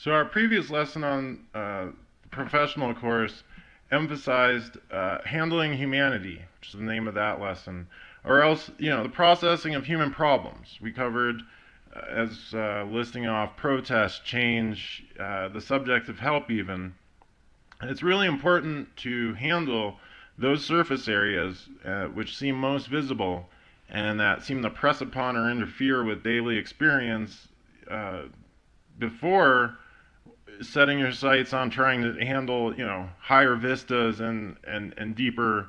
So our previous lesson on the professional course emphasized handling humanity, which is the name of that lesson, or else, the processing of human problems. We covered as listing off protest, change, the subject of help even. And it's really important to handle those surface areas which seem most visible and that seem to press upon or interfere with daily experience before setting your sights on trying to handle, higher vistas and deeper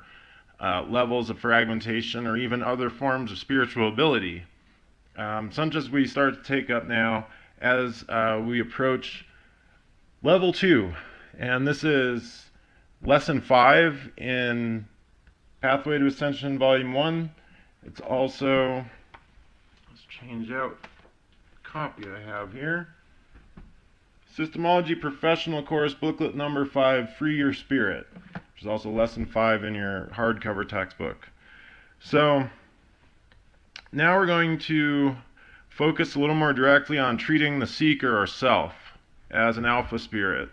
levels of fragmentation or even other forms of spiritual ability. Such as we start to take up now as we approach level 2. And this is lesson 5 in Pathway to Ascension Volume 1. It's also, let's change out the copy I have here. Systemology Professional Course Booklet Number 5, Free Your Spirit, which is also Lesson 5 in your hardcover textbook. So now we're going to focus a little more directly on treating the seeker or self as an alpha spirit.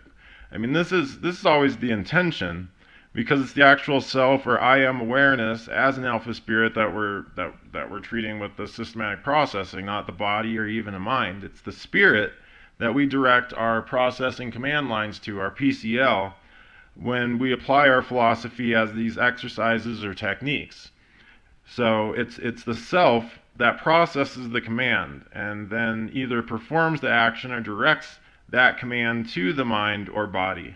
I mean, this is always the intention, because it's the actual self or I am awareness as an alpha spirit that we're treating with the systematic processing, not the body or even a mind. It's the spirit that we direct our processing command lines to, our PCL, when we apply our philosophy as these exercises or techniques. So it's the self that processes the command and then either performs the action or directs that command to the mind or body,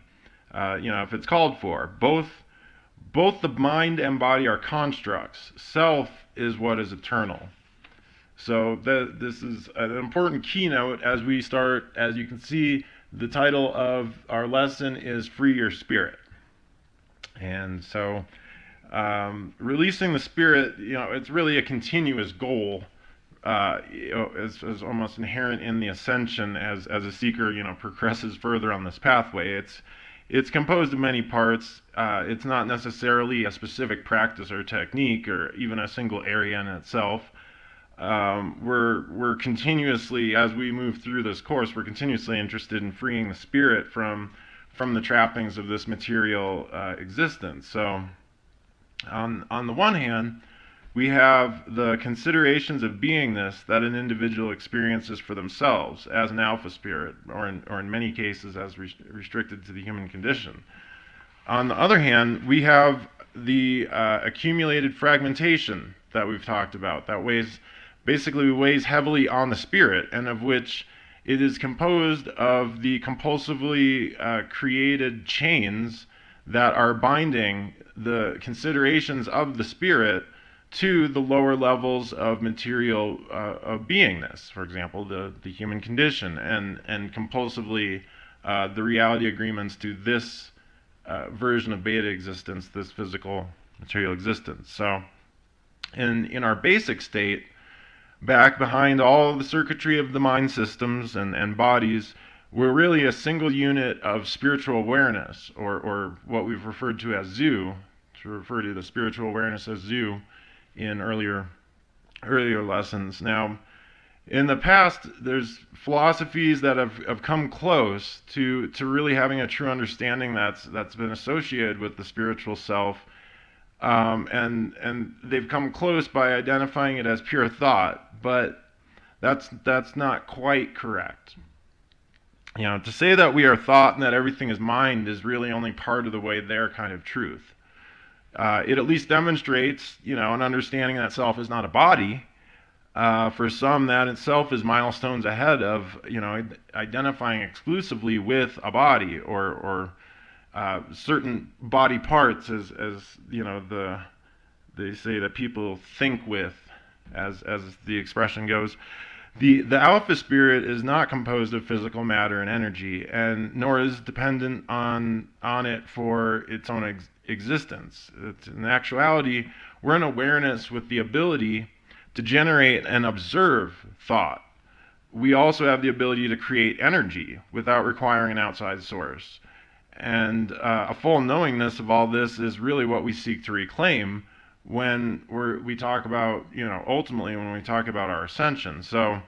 if it's called for. Both the mind and body are constructs. Self is what is eternal. So this is an important keynote as we start. As you can see, the title of our lesson is Free Your Spirit. And so releasing the spirit, it's really a continuous goal. Is almost inherent in the ascension as a seeker, progresses further on this pathway. It's composed of many parts. It's not necessarily a specific practice or technique or even a single area in itself. We're continuously, as we move through this course, we're continuously interested in freeing the spirit from the trappings of this material existence. So on the one hand, we have the considerations of beingness that an individual experiences for themselves as an alpha spirit, or in many cases as restricted to the human condition. On the other hand, we have the accumulated fragmentation that we've talked about, that weighs heavily on the spirit, and of which it is composed of the compulsively created chains that are binding the considerations of the spirit to the lower levels of material of beingness, for example, the human condition, and compulsively the reality agreements to this version of beta existence, this physical material existence. So in our basic state, back behind all the circuitry of the mind systems and bodies, we're really a single unit of spiritual awareness, or what we've referred to as ZOO, to refer to the spiritual awareness as ZOO in earlier lessons. Now, in the past, there's philosophies that have come close to really having a true understanding that's been associated with the spiritual self, and they've come close by identifying it as pure thought, but that's not quite correct. To say that we are thought and that everything is mind is really only part of the way their kind of truth. It at least demonstrates, an understanding that self is not a body. For some, that itself is milestones ahead of, identifying exclusively with a body or certain body parts, as they say that people think with, as the expression goes. The alpha spirit is not composed of physical matter and energy, and nor is dependent on it for its own existence. In actuality, we're an awareness with the ability to generate and observe thought. We also have the ability to create energy without requiring an outside source. And a full knowingness of all this is really what we seek to reclaim when we talk about, ultimately when we talk about our ascension. So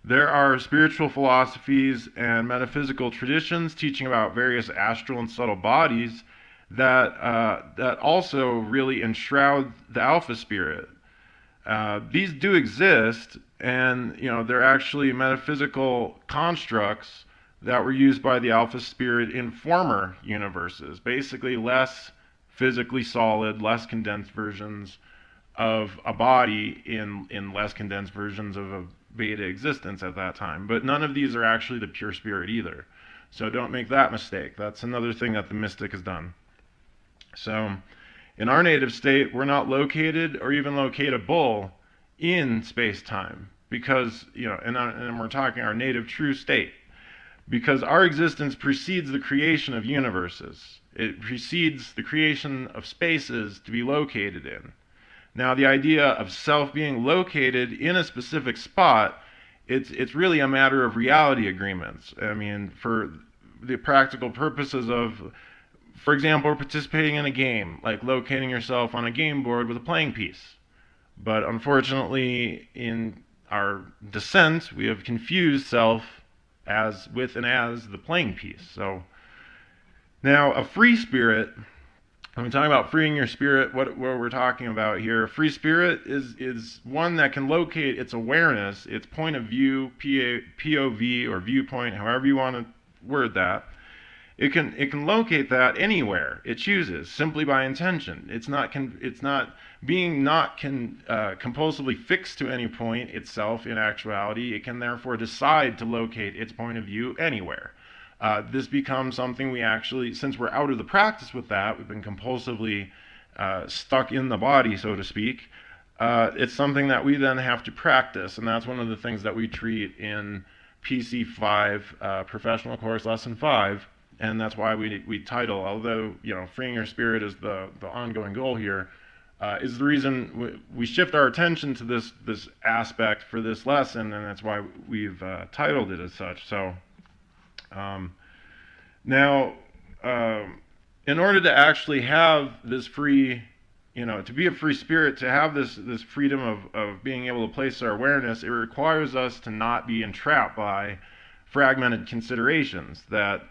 There are spiritual philosophies and metaphysical traditions teaching about various astral and subtle bodies that also really enshroud the alpha spirit. These do exist, and they're actually metaphysical constructs that were used by the alpha spirit in former universes, basically less physically solid, less condensed versions of a body in less condensed versions of a beta existence at that time. But none of these are actually the pure spirit either. So don't make that mistake. That's another thing that the mystic has done. So in our native state, we're not located or even locatable in space-time because, and we're talking our native true state, because our existence precedes the creation of universes. It precedes the creation of spaces to be located in. Now, the idea of self being located in a specific spot, it's really a matter of reality agreements. I mean, for the practical purposes of, for example, participating in a game, like locating yourself on a game board with a playing piece. But unfortunately, in our descent, we have confused self with and as the playing piece. So now a free spirit, when we talk about freeing your spirit, what we're talking about here, a free spirit is one that can locate its awareness, its point of view, POV or viewpoint, however you want to word that. It can locate that anywhere it chooses, simply by intention. It's not being compulsively fixed to any point itself. In actuality, it can therefore decide to locate its point of view anywhere. This becomes something we actually, since we're out of the practice with that, we've been compulsively stuck in the body, so to speak. It's something that we then have to practice, and that's one of the things that we treat in PC5, Professional Course Lesson 5. And that's why we title, although freeing your spirit is the ongoing goal here, is the reason we shift our attention to this aspect for this lesson, and that's why we've titled it as such. So now, in order to actually have this free, to be a free spirit, to have this freedom of being able to place our awareness, it requires us to not be entrapped by fragmented considerations that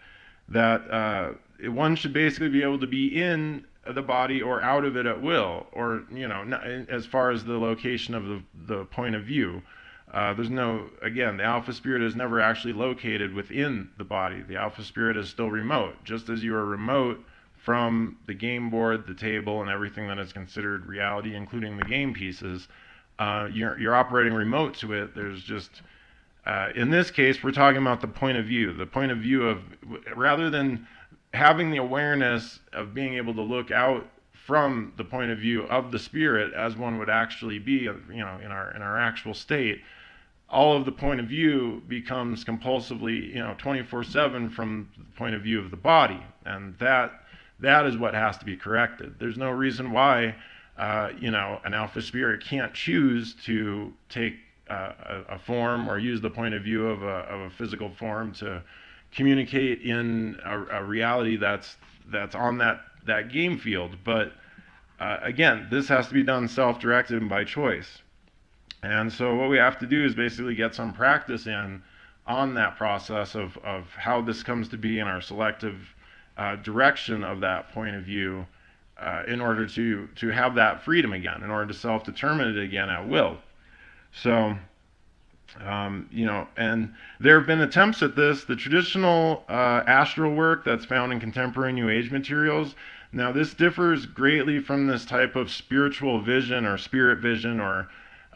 one should basically be able to be in the body or out of it at will, or not, as far as the location of the point of view. The alpha spirit is never actually located within the body. The alpha spirit is still remote, just as you are remote from the game board, the table, and everything that is considered reality, including the game pieces. You're operating remote to it. There's just in this case, we're talking about the point of view. The point of view of, rather than having the awareness of being able to look out from the point of view of the spirit as one would actually be, in our actual state, all of the point of view becomes compulsively, 24/7 from the point of view of the body, and that is what has to be corrected. There's no reason why, an alpha spirit can't choose to take a form or use the point of view of a physical form to communicate in a reality that's on that game field. But again, this has to be done self-directed and by choice. And so what we have to do is basically get some practice in on that process of how this comes to be in our selective direction of that point of view, in order to have that freedom again, in order to self-determine it again at will. So, and there have been attempts at this. The traditional astral work that's found in contemporary New Age materials, now this differs greatly from this type of spiritual vision or spirit vision, or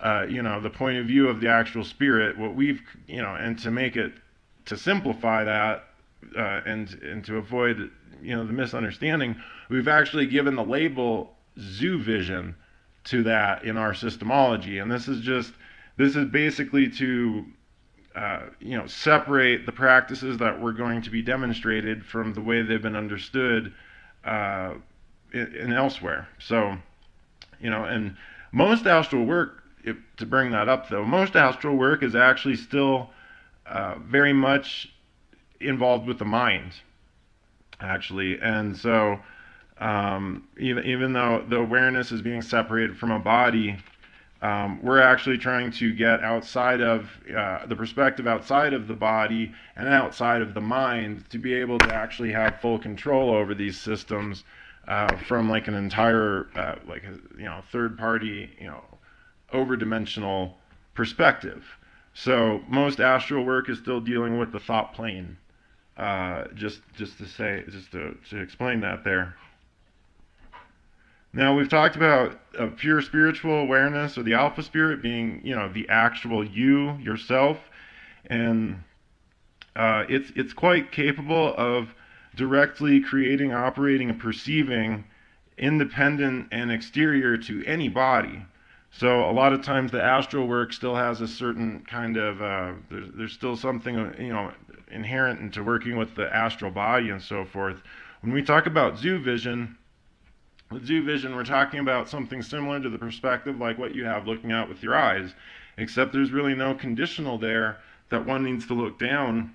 the point of view of the actual spirit. What we've, and to simplify that, and to avoid the misunderstanding, we've actually given the label zoo vision to that in our systemology. And this is basically to separate the practices that were going to be demonstrated from the way they've been understood in elsewhere. So, and most astral work, to bring that up though, most astral work is actually still very much involved with the mind, actually. And so even though the awareness is being separated from a body, we're actually trying to get outside of the perspective outside of the body and outside of the mind to be able to actually have full control over these systems from like an entire third party overdimensional perspective. So most astral work is still dealing with the thought plane. Just to explain that there. Now we've talked about pure spiritual awareness, or the alpha spirit, being the actual you yourself, and it's quite capable of directly creating, operating, and perceiving independent and exterior to any body. So a lot of times the astral work still has a certain kind of there's still something inherent into working with the astral body and so forth. When we talk about zoo vision, with zoo vision we're talking about something similar to the perspective like what you have looking out with your eyes, except there's really no conditional there that one needs to look down,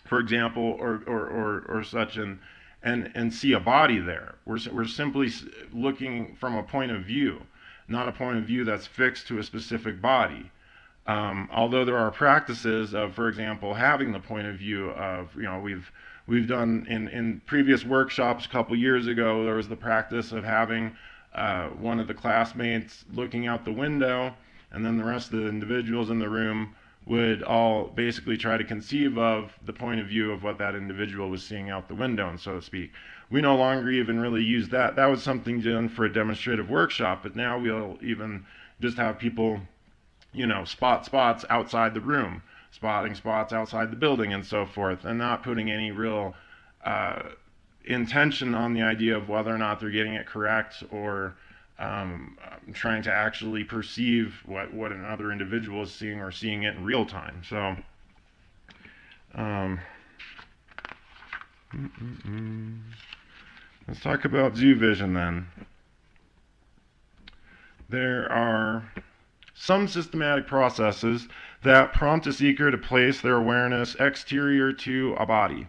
for example, or such, and see a body there. We're simply looking from a point of view, not a point of view that's fixed to a specific body. Although there are practices of, for example, having the point of view of, we've done in previous workshops a couple years ago, there was the practice of having one of the classmates looking out the window, and then the rest of the individuals in the room would all basically try to conceive of the point of view of what that individual was seeing out the window, and so to speak. We no longer even really use that. That was something done for a demonstrative workshop, but now we'll even just have people, spot spots outside the room, spotting spots outside the building and so forth, and not putting any real intention on the idea of whether or not they're getting it correct, or trying to actually perceive what another individual is seeing, or seeing it in real time. So let's talk about zoo vision then. There are some systematic processes that prompt a seeker to place their awareness exterior to a body.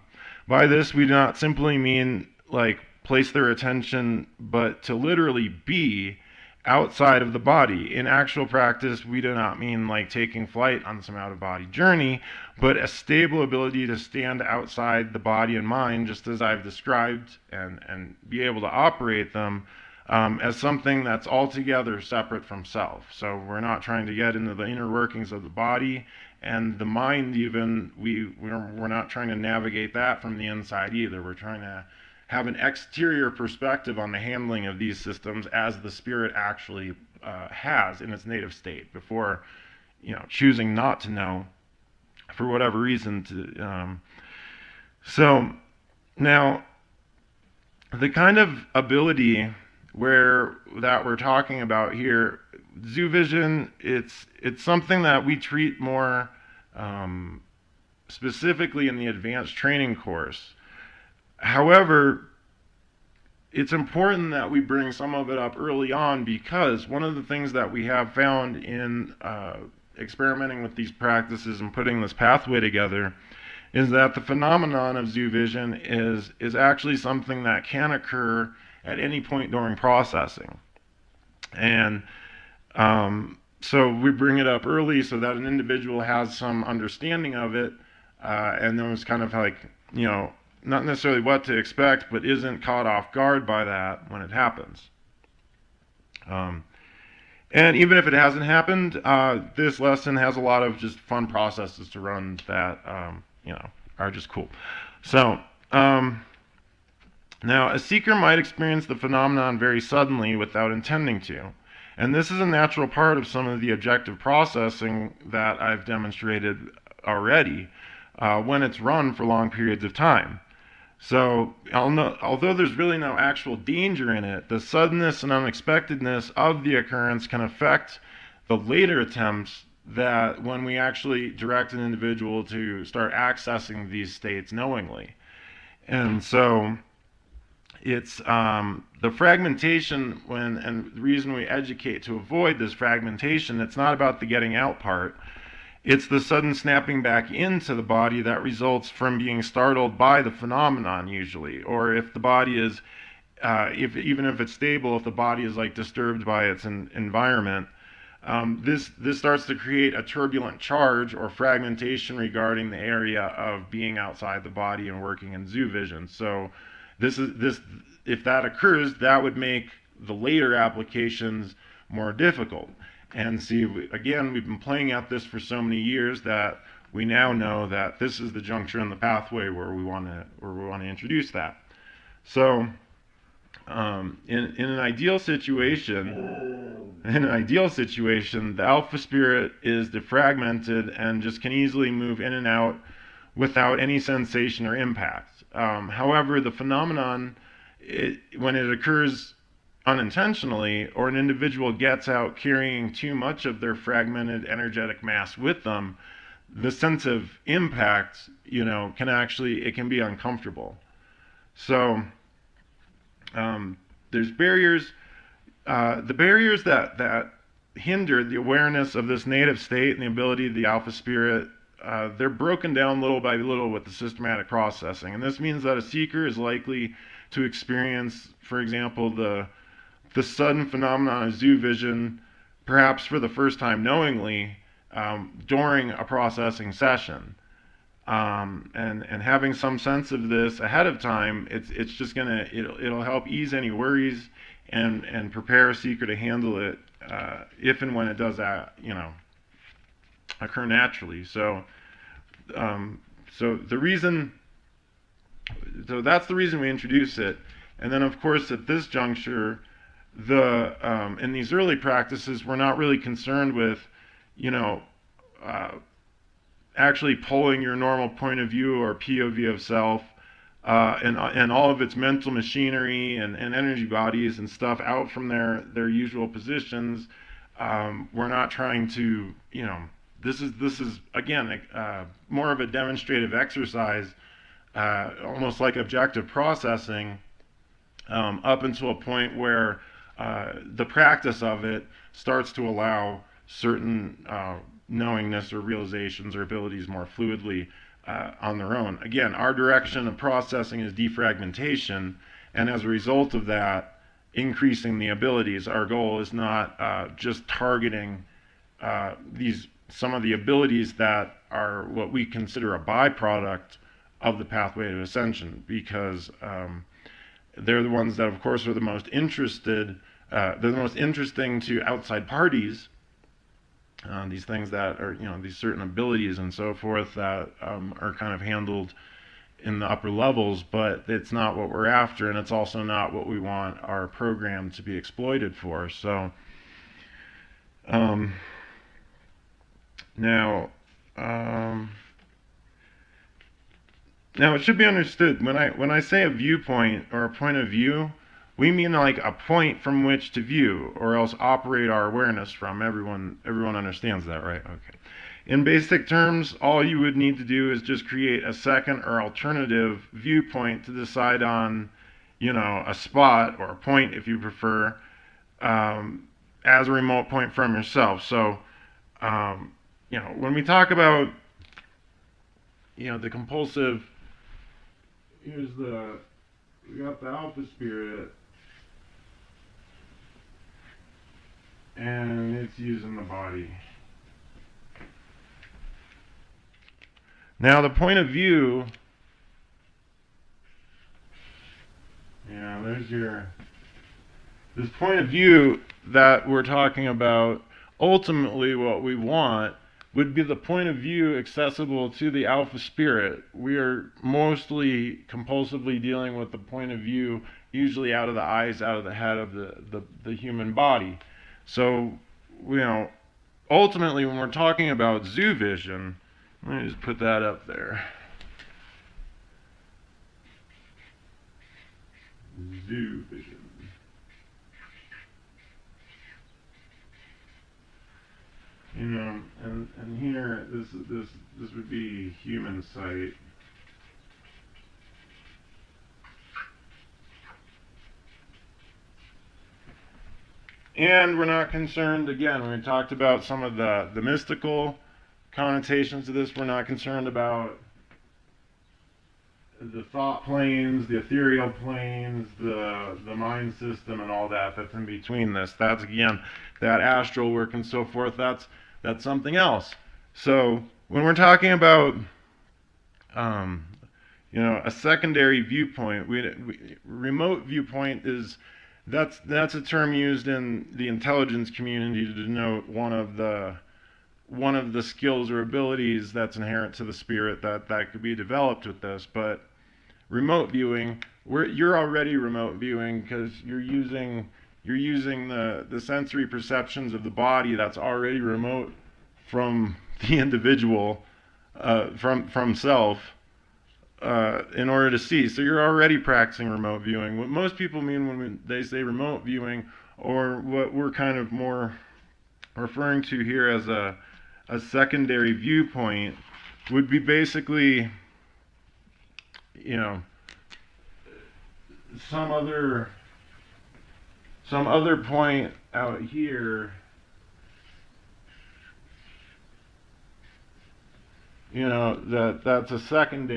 By this, we do not simply mean like place their attention, but to literally be outside of the body. In actual practice, we do not mean like taking flight on some out-of-body journey, but a stable ability to stand outside the body and mind, just as I've described, and be able to operate them as something that's altogether separate from self. So we're not trying to get into the inner workings of the body and the mind even. We're not trying to navigate that from the inside either. We're trying to have an exterior perspective on the handling of these systems as the spirit actually has in its native state, before choosing not to know for whatever reason. So now the kind of ability that we're talking about here, zoo vision, it's something that we treat more specifically in the advanced training course. However, it's important that we bring some of it up early on, because one of the things that we have found in experimenting with these practices and putting this pathway together is that the phenomenon of zoo vision is actually something that can occur at any point during processing. And so we bring it up early so that an individual has some understanding of it, and then it's kind of like, not necessarily what to expect, but isn't caught off guard by that when it happens. And even if it hasn't happened, this lesson has a lot of just fun processes to run that are just cool. So now a seeker might experience the phenomenon very suddenly without intending to. And this is a natural part of some of the objective processing that I've demonstrated already when it's run for long periods of time. So although there's really no actual danger in it, the suddenness and unexpectedness of the occurrence can affect the later attempts that when we actually direct an individual to start accessing these states knowingly. And so it's the fragmentation, and the reason we educate to avoid this fragmentation, it's not about the getting out part. It's the sudden snapping back into the body that results from being startled by the phenomenon usually, or if the body is, even if it's stable, if the body is like disturbed by its environment, this starts to create a turbulent charge or fragmentation regarding the area of being outside the body and working in zoo vision. So if that occurs, that would make the later applications more difficult. And see, again, we've been playing at this for so many years that we now know that this is the juncture in the pathway where we want to introduce that. So in an ideal situation, the alpha spirit is defragmented and just can easily move in and out without any sensation or impact. However, the phenomenon, when it occurs unintentionally, or an individual gets out carrying too much of their fragmented energetic mass with them, the sense of impact, can be uncomfortable. So there's barriers. The barriers that hinder the awareness of this native state and the ability of the alpha spirit, they're broken down little by little with the systematic processing. And this means that a seeker is likely to experience, for example, the sudden phenomenon of zoo vision, perhaps for the first time knowingly, during a processing session. And having some sense of this ahead of time, it's just it'll help ease any worries and prepare a seeker to handle it if and when it does occur naturally. So that's the reason we introduce it. And then, of course, at this juncture, in these early practices, we're not really concerned with, actually pulling your normal point of view or POV of self and all of its mental machinery and energy bodies and stuff out from their usual positions. We're not trying to, this is again more of a demonstrative exercise, almost like objective processing, up until a point where the practice of it starts to allow certain knowingness or realizations or abilities more fluidly on their own. Again, our direction of processing is defragmentation, and as a result of that, increasing the abilities. Our goal is not just targeting some of the abilities that are what we consider a byproduct of the pathway to ascension, because they're the ones that, of course, are the most interested. They're the most interesting to outside parties. These things that are, these certain abilities and so forth that are kind of handled in the upper levels, but it's not what we're after, and it's also not what we want our program to be exploited for. So now it should be understood, when I say a viewpoint or a point of view, we mean like a point from which to view, or else operate our awareness from. Everyone understands that, right? Okay. In basic terms, all you would need to do is just create a second or alternative viewpoint to decide on, a spot or a point, if you prefer, as a remote point from yourself. So, when we talk about, the compulsive, we got the alpha spirit, and it's using the body. Now the point of view, this point of view that we're talking about, ultimately what we want would be the point of view accessible to the alpha spirit. We are mostly compulsively dealing with the point of view, usually out of the eyes, out of the head of the human body. So, ultimately when we're talking about zoo vision, let me just put that up there. Zoo vision. And here, this would be human sight. And we're not concerned, again, when we talked about some of the mystical connotations of this, we're not concerned about the thought planes, the ethereal planes, the mind system, and all that that's in between this. That's again that astral work and so forth. That's something else. So when we're talking about a secondary viewpoint, remote viewpoint is that's a term used in the intelligence community to denote one of the skills or abilities that's inherent to the spirit that could be developed with this. But remote viewing, you're already remote viewing because you're using the sensory perceptions of the body that's already remote from the individual, from self, in order to see. So you're already practicing remote viewing. What most people mean when they say remote viewing, or what we're kind of more referring to here as a secondary viewpoint, would be basically, some other point out here, that's a second,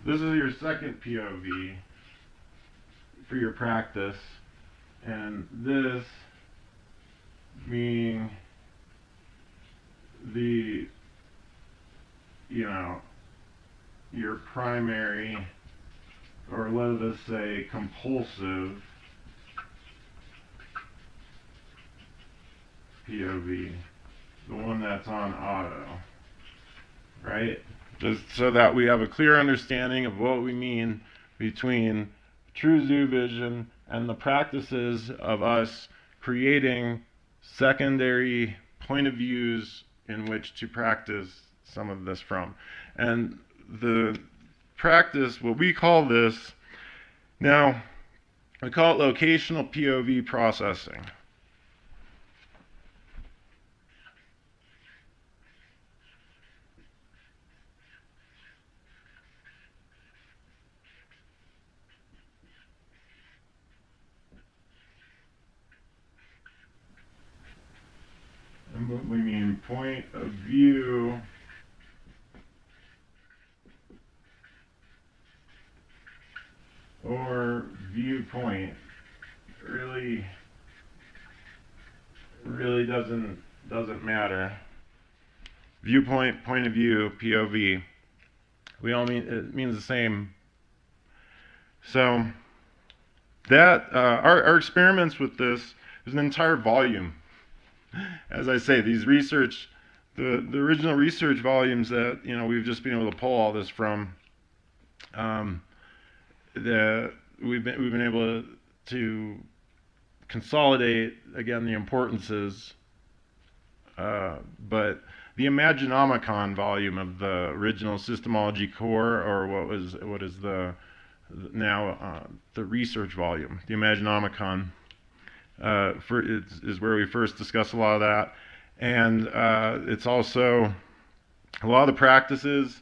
this is your second POV for your practice, and this being the, your primary, or let us say compulsive POV, the one that's on auto, right? Just so that we have a clear understanding of what we mean between true zoo vision and the practices of us creating secondary point of views in which to practice some of this from. And the practice, what we call this, now we call it locational POV processing. And what we mean point of view or viewpoint really doesn't matter. Viewpoint, point of view, POV. We all mean, it means the same. So that our experiments with this is an entire volume. As I say, these research, the original research volumes that we've just been able to pull all this from, we've been able to consolidate again the importances, but the Imaginomicon volume of the original Systemology core, or what is the now the research volume, the Imaginomicon. Is where we first discuss a lot of that, and it's also a lot of the practices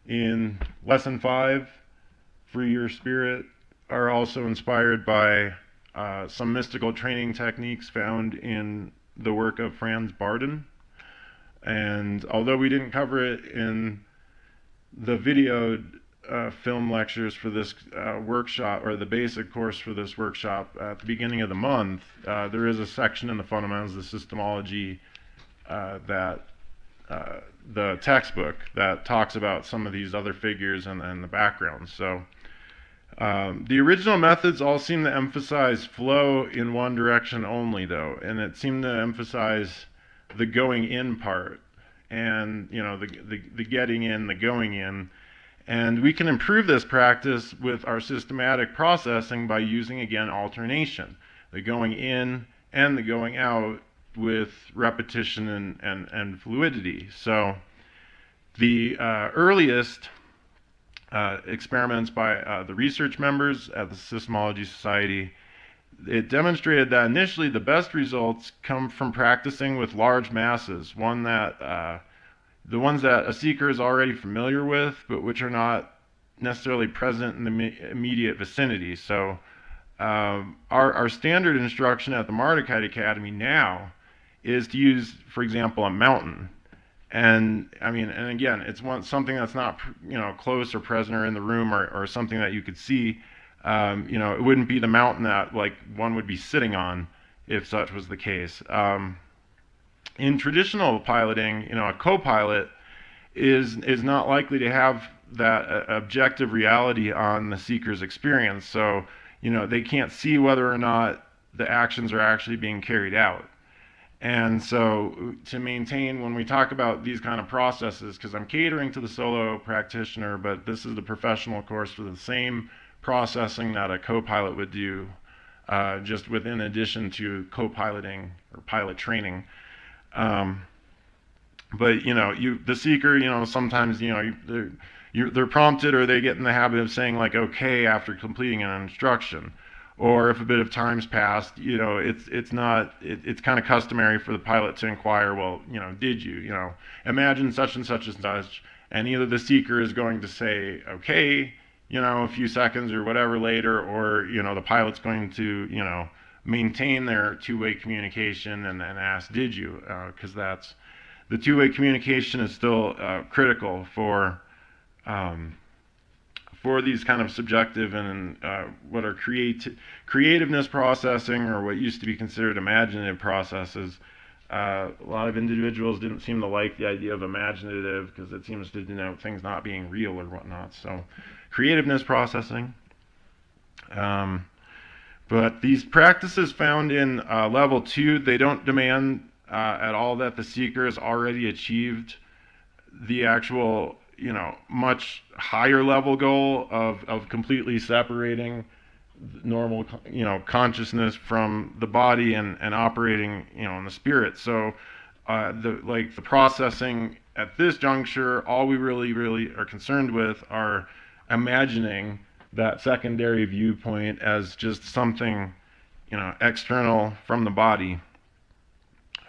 in lesson 5, Free Your Spirit, are also inspired by some mystical training techniques found in the work of Franz Barden. And although we didn't cover it in the video film lectures for this workshop, or the basic course for this workshop at the beginning of the month, there is a section in the fundamentals of systemology, that the textbook, that talks about some of these other figures and the background. So the original methods all seem to emphasize flow in one direction only, though, and it seemed to emphasize the going in part, and the getting in, the going in. And we can improve this practice with our systematic processing by using, again, alternation, the going in and the going out, with repetition and fluidity. So the earliest experiments by the research members at the Systemology Society, it demonstrated that initially the best results come from practicing with large masses, the ones that a seeker is already familiar with, but which are not necessarily present in the immediate vicinity. So our standard instruction at the Mardukite Academy now is to use, for example, a mountain. And I mean, and again, it's something that's not, close or present or in the room, or something that you could see. It wouldn't be the mountain that like one would be sitting on if such was the case. In traditional piloting, a co-pilot is not likely to have that objective reality on the seeker's experience. So, they can't see whether or not the actions are actually being carried out. And so to maintain, when we talk about these kind of processes, because I'm catering to the solo practitioner, but this is the professional course for the same processing that a co-pilot would do, just within addition to co-piloting or pilot training. But the seeker, sometimes they're prompted, or they get in the habit of saying like okay after completing an instruction, or if a bit of time's passed, it's kind of customary for the pilot to inquire, well, did you imagine such and such and such, and either the seeker is going to say okay, a few seconds or whatever later, or the pilot's going to maintain their two-way communication and ask did you, because that's the two-way communication is still critical for these kind of subjective and what are creativeness processing, or what used to be considered imaginative processes. A lot of individuals didn't seem to like the idea of imaginative because it seems to denote things not being real or whatnot. So creativeness processing. But these practices found in level 2, they don't demand at all that the seeker has already achieved the actual, much higher level goal of completely separating normal, consciousness from the body and operating, in the spirit. So the processing at this juncture, all we really are concerned with are imagining that secondary viewpoint as just something, external from the body.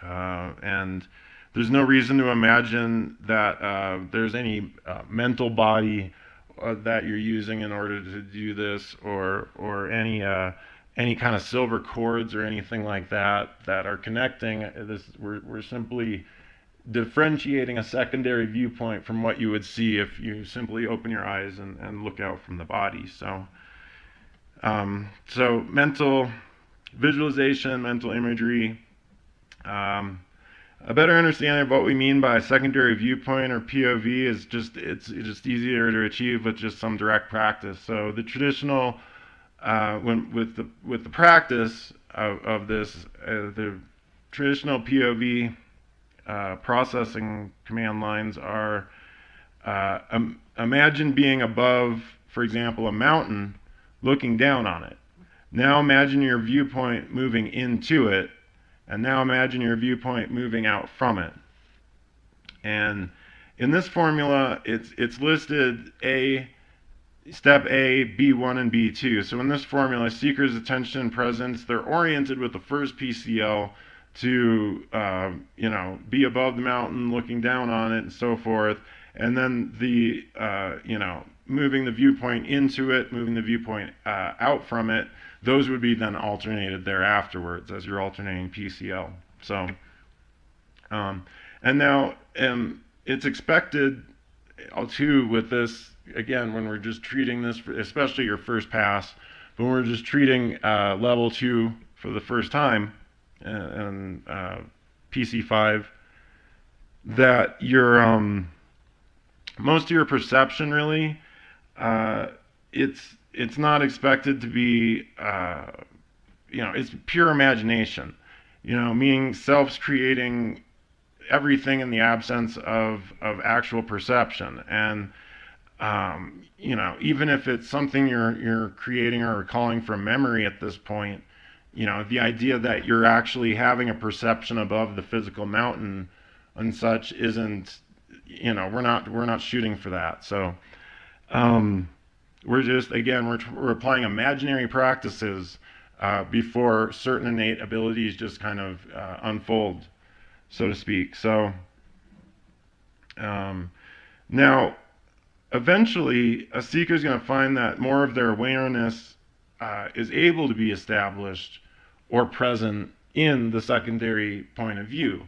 And there's no reason to imagine that there's any mental body that you're using in order to do this, or any kind of silver cords or anything like that are connecting this. We're simply differentiating a secondary viewpoint from what you would see if you simply open your eyes and look out from the body. So mental visualization, mental imagery, a better understanding of what we mean by secondary viewpoint or POV is it's just easier to achieve with just some direct practice. So the traditional with the practice of this, the traditional POV processing command lines are imagine being above, for example, a mountain, looking down on it. Now imagine your viewpoint moving into it, and now imagine your viewpoint moving out from it. And in this formula, it's listed step A, B1, and B2. So in this formula, seeker's attention and presence, they're oriented with the first PCL to be above the mountain, looking down on it, and so forth. And then the moving the viewpoint into it, moving the viewpoint out from it, those would be then alternated there afterwards as you're alternating PCL. So, and now it's expected too with this, again, when we're just treating this, especially your first pass, when we're just treating level 2 for the first time, and PC5, that your most of your perception really, it's not expected to be, it's pure imagination, meaning self's creating everything in the absence of actual perception. And even if it's something you're creating or recalling from memory at this point, the idea that you're actually having a perception above the physical mountain and such isn't, we're not shooting for that. So we're just, again, we're applying imaginary practices before certain innate abilities just kind of unfold, so to speak. So now, eventually, a seeker is going to find that more of their awareness is able to be established or present in the secondary point of view.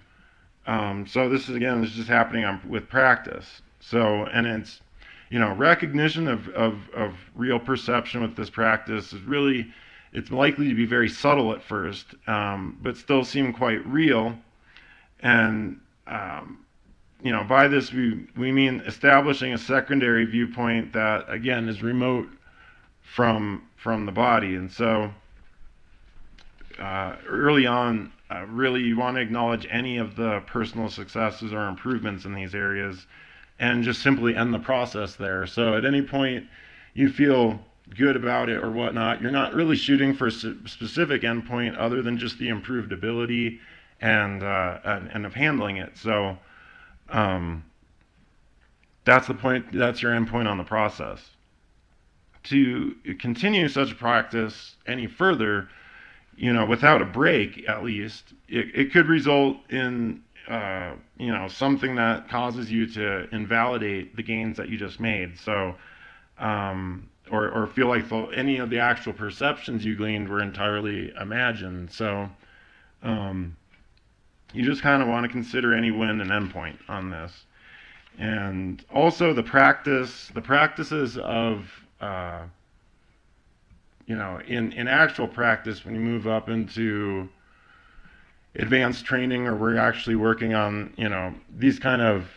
So this is, again, this is just happening with practice. So, and it's, recognition of real perception with this practice is really, it's likely to be very subtle at first, but still seem quite real. And, by this we mean establishing a secondary viewpoint that, again, is remote from the body. And so early on, really you want to acknowledge any of the personal successes or improvements in these areas and just simply end the process there. So at any point you feel good about it or whatnot, you're not really shooting for a specific endpoint other than just the improved ability and of handling it. So that's the point, that's your endpoint on the process. To continue such a practice any further, without a break, at least, it could result in, something that causes you to invalidate the gains that you just made. So, or feel like any of the actual perceptions you gleaned were entirely imagined. So, you just kind of want to consider any win an endpoint on this. And also the practices of, in actual practice, when you move up into advanced training, or we're actually working on, these kind of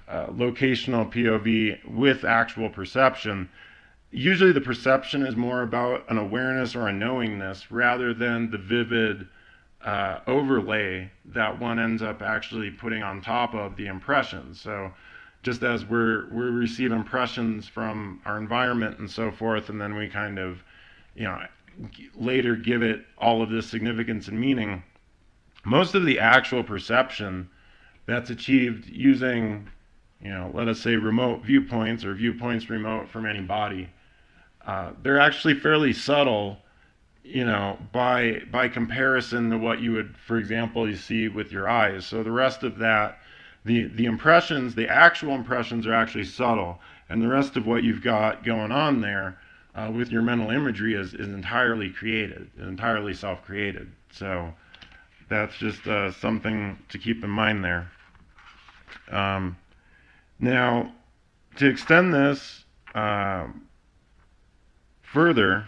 locational POV with actual perception, usually the perception is more about an awareness or a knowingness rather than the vivid overlay that one ends up actually putting on top of the impressions. So just as we receive impressions from our environment and so forth, and then we kind of, later give it all of this significance and meaning, most of the actual perception that's achieved using, let us say remote viewpoints or viewpoints remote from any body, they're actually fairly subtle, by comparison to what you would, for example, you see with your eyes. So the rest of that, the impressions, the actual impressions are actually subtle, and the rest of what you've got going on there with your mental imagery is entirely created, entirely self-created. So that's just something to keep in mind there. Now, to extend this further,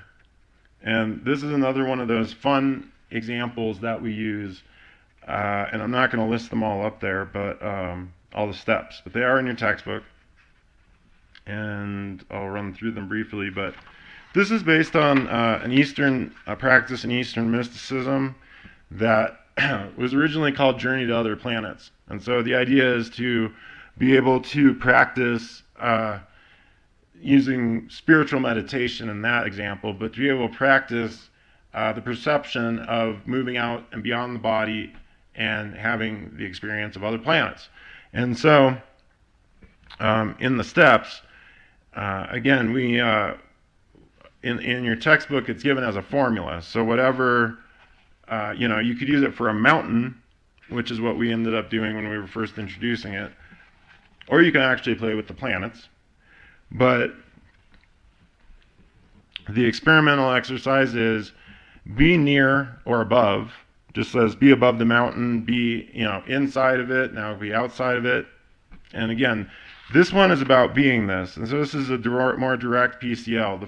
and this is another one of those fun examples that we use, and I'm not going to list them all up there, but all the steps, but they are in your textbook, and I'll run through them briefly. But this is based on a practice in Eastern mysticism that was originally called Journey to Other Planets. And so the idea is to be able to practice using spiritual meditation in that example, but to be able to practice the perception of moving out and beyond the body and having the experience of other planets. And so in the steps, again, we in your textbook, it's given as a formula. So whatever, you could use it for a mountain, which is what we ended up doing when we were first introducing it, or you can actually play with the planets. But the experimental exercise is be near or above. Just says be above the mountain, be inside of it, now be outside of it. And again, this one is about beingness, and so this is a more direct PCL.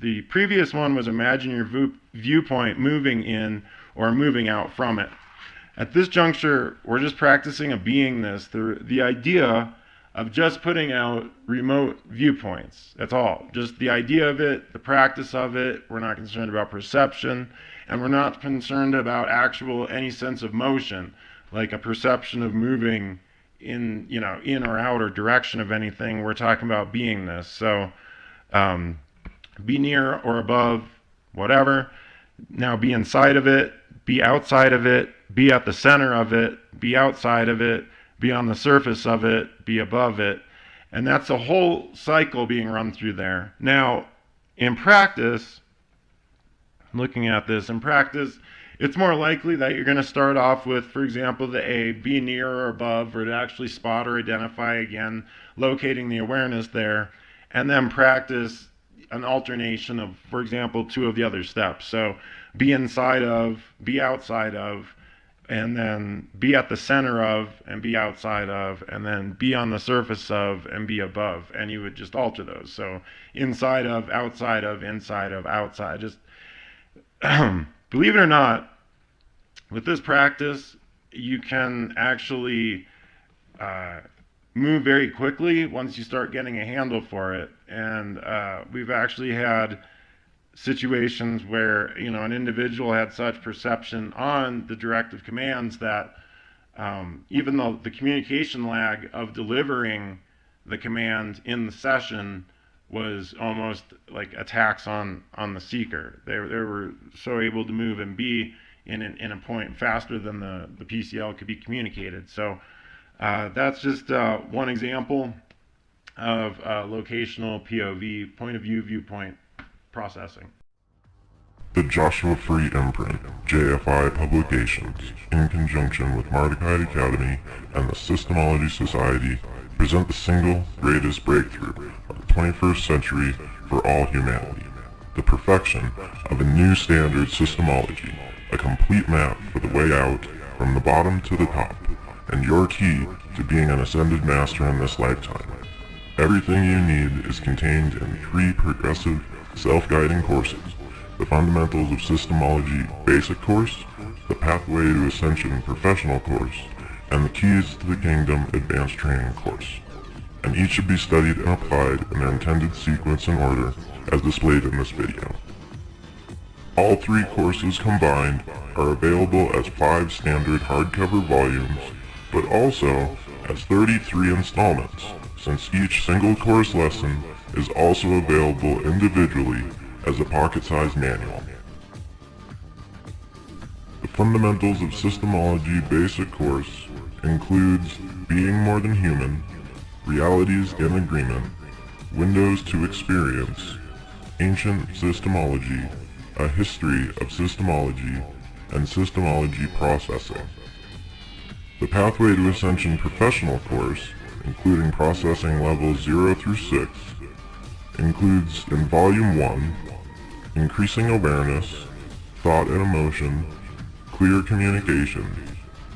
The previous one was imagine your viewpoint moving in or moving out from it. At this juncture, we're just practicing a beingness, the idea of just putting out remote viewpoints. That's all. Just the idea of it, the practice of it. We're not concerned about perception, and we're not concerned about any sense of motion, like a perception of moving in or out or direction of anything. We're talking about beingness. So be near or above, whatever. Now be inside of it, be outside of it, be at the center of it, be outside of it, be on the surface of it, be above it. And that's a whole cycle being run through there. Now, in practice, looking at this, in practice, it's more likely that you're going to start off with, for example, the A, be near or above, or to actually spot or identify, again, locating the awareness there, and then practice an alternation of, for example, two of the other steps. So be inside of, be outside of, and then be at the center of, and be outside of, and then be on the surface of, and be above. And you would just alter those. So inside of, outside of, inside of, outside. Just believe it or not, with this practice, you can actually move very quickly once you start getting a handle for it. And we've actually had situations where an individual had such perception on the directive commands that even though the communication lag of delivering the command in the session was almost like attacks on the seeker, they were so able to move and be in a point faster than the PCL could be communicated. So that's just one example of locational POV, point of view, viewpoint processing. The Joshua Free imprint, JFI Publications, in conjunction with Mardukite Academy and the Systemology Society, present the single greatest breakthrough of the 21st century for all humanity, the perfection of a new standard systemology, a complete map for the way out from the bottom to the top, and your key to being an ascended master in this lifetime. Everything you need is contained in 3 progressive self-guiding courses: the Fundamentals of Systemology Basic Course, the Pathway to Ascension Professional Course, and the Keys to the Kingdom Advanced Training Course. And each should be studied and applied in their intended sequence and order as displayed in this video. All 3 courses combined are available as 5 standard hardcover volumes, but also as 33 installments, since each single course lesson is also available individually as a pocket-sized manual. The Fundamentals of Systemology Basic Course includes Being More Than Human, Realities in Agreement, Windows to Experience, Ancient Systemology, A History of Systemology, and Systemology Processing. The Pathway to Ascension Professional Course, including processing levels 0 through 6, includes in Volume 1, Increasing Awareness, Thought and Emotion, Clear Communication,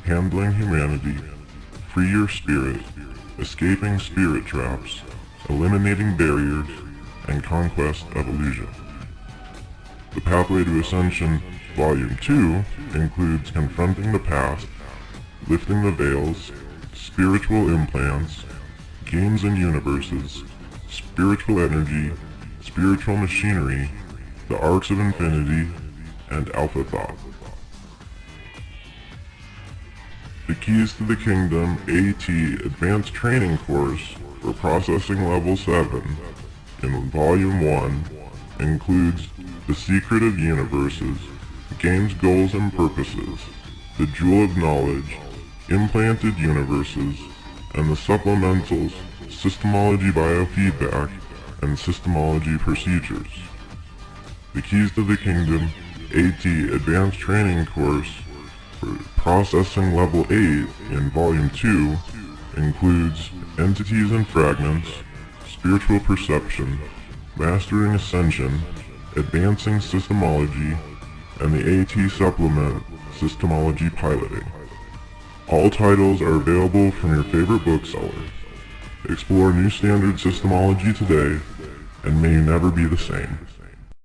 Handling Humanity, Free Your Spirit, Escaping Spirit Traps, Eliminating Barriers, and Conquest of Illusion. The Pathway to Ascension Volume 2 includes Confronting the Past, Lifting the Veils, Spiritual Implants, Games and Universes, Spiritual Energy, Spiritual Machinery, The Arcs of Infinity, and Alpha Thought. The Keys to the Kingdom AT Advanced Training Course for Processing Level 7 in Volume 1 includes The Secret of Universes, Games, Goals, and Purposes, The Jewel of Knowledge, Implanted Universes, and the supplementals Systemology Biofeedback and Systemology Procedures. The Keys to the Kingdom AT Advanced Training Course for Processing Level 8 in Volume 2 includes Entities and Fragments, Spiritual Perception, Mastering Ascension, Advancing Systemology, and the AT Supplement Systemology Piloting. All titles are available from your favorite bookseller. Explore new standard systemology today, and may you never be the same.